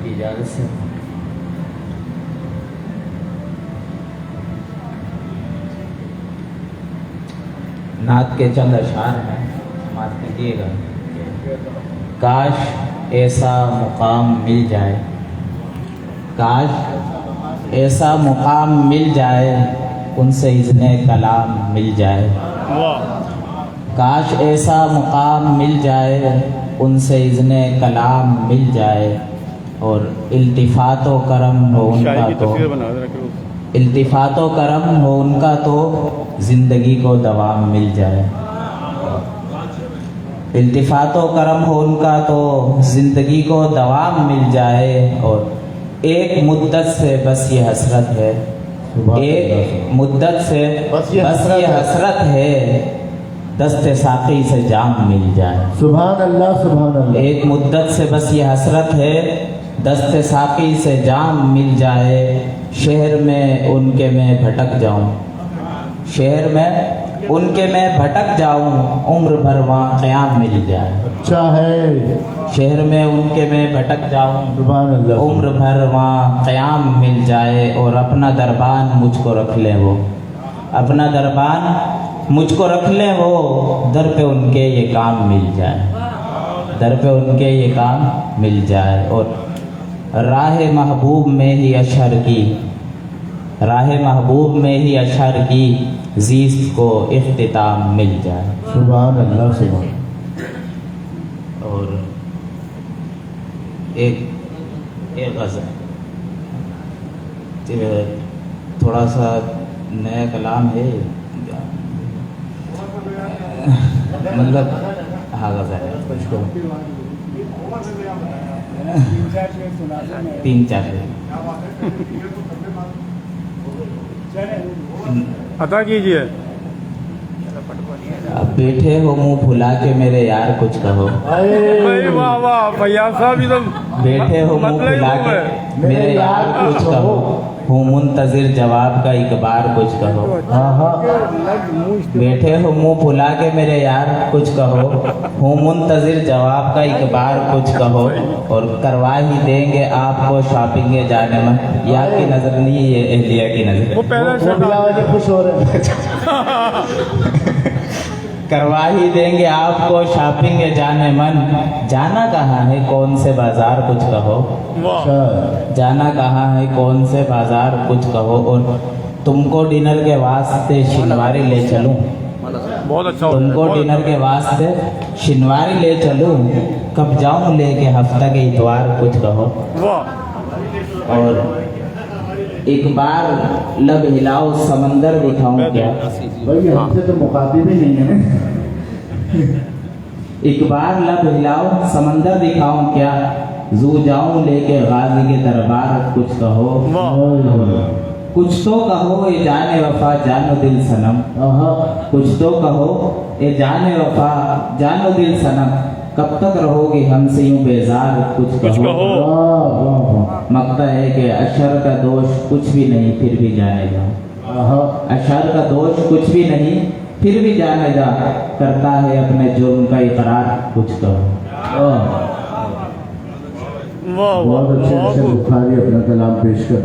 की इजाज़त से नात के चंद अशार हैं, माफ कीजिएगा। काश ऐसा मुकाम मिल जाए, काश ऐसा मुकाम मिल जाए, उनसे इज़्ने कलाम मिल जाए। काश ऐसा मुकाम मिल जाए, उनसे इज़्ने कलाम मिल जाए। और इल्तिफ़ातो करम हो उनका तो, इल्तिफ़ातो करम हो उनका तो ज़िंदगी को दवाम मिल जाए। इल्तिफ़ातो करम हो उनका तो ज़िंदगी को दवाम मिल जाए। और एक मुद्दत से बस ये हसरत है, एक मुद्दत से बस ये हसरत है, दस्ते साक़ी से जाम मिल जाए। सुभान अल्लाह, सुभान अल्लाह। एक मुद्दत से बस ये हसरत है, दस्ते साक़ी से जाम मिल जाए। शहर में उनके मैं भटक जाऊं, शहर में उनके मैं भटक जाऊं, उम्र भर वहाँ क़याम मिल जाए। अच्छा है। शहर में उनके मैं भटक जाऊं, सुभान अल्लाह। उम्र भर वहाँ क़याम मिल जाए। और अपना दरबान मुझको रख ले वो, अपना दरबान मुझको रख ले वो, दर पे उनके ये काम मिल जाए, दर पे उनके ये काम मिल जाए। और राह महबूब में ही अशर की, राह महबूब में ही अशर की, ज़ीस्त को इख्तिताम मिल जाए। सुभान अल्लाह, सुभान। और एक गज़ल, थोड़ा सा नया कलाम है, मतलब हाँ गज़ल है, तीन चार अता कीजिए। अब बैठे हो मुँह फुला के मेरे यार कुछ कहो। वाह वाह भैया साहब, एकदम बैठे हो मुँह फुला के मेरे यार कुछ कहो, हूँ मुंतज़िर जवाब का एक बार कुछ कहो। बैठे हो मुँह फुला के मेरे यार कुछ कहो, हूँ मुंतज़िर जवाब का एक बार कुछ कहो। और करवा ही देंगे आपको शॉपिंग जाने में, ये आपकी नज़र नहीं है, ये एहलिया की नज़र वो पहले खुश हो रहे हैं। करवा ही देंगे आपको शॉपिंग जाने मन, जाना कहाँ है कौन से बाजार कुछ कहो, जाना कहाँ है कौन से बाजार कुछ कहो। और तुमको डिनर के वास्ते शिनवारी ले चलूं, बहुत अच्छा, तुमको डिनर के वास्ते शिनवारी ले चलूं, कब जाऊं लेके हफ्ता के इतवार कुछ कहो। और एक बार लब हिलाओ समंदर दिखाऊं क्या, भाई हमसे तो मुकाबले भी नहीं है। एक बार लब हिलाओ समंदर दिखाऊं क्या, जू जाऊं लेके गाजी के दरबार कुछ कहो। कुछ तो कहो ये जाने वफा जानो दिल सनम, कुछ तो कहो ये जाने वफा जानो दिल सनम, कब तक रहोगे हमसे यूं बेजार कुछ कहो। मकता है कि अशर का दोष कुछ भी नहीं फिर भी जाने जा, अशर का दोष कुछ भी नहीं फिर भी जाने जा, करता है अपने जुर्म का इकरार कुछ कहो। बहुत अच्छे बुखारी अपना कलाम पेश कर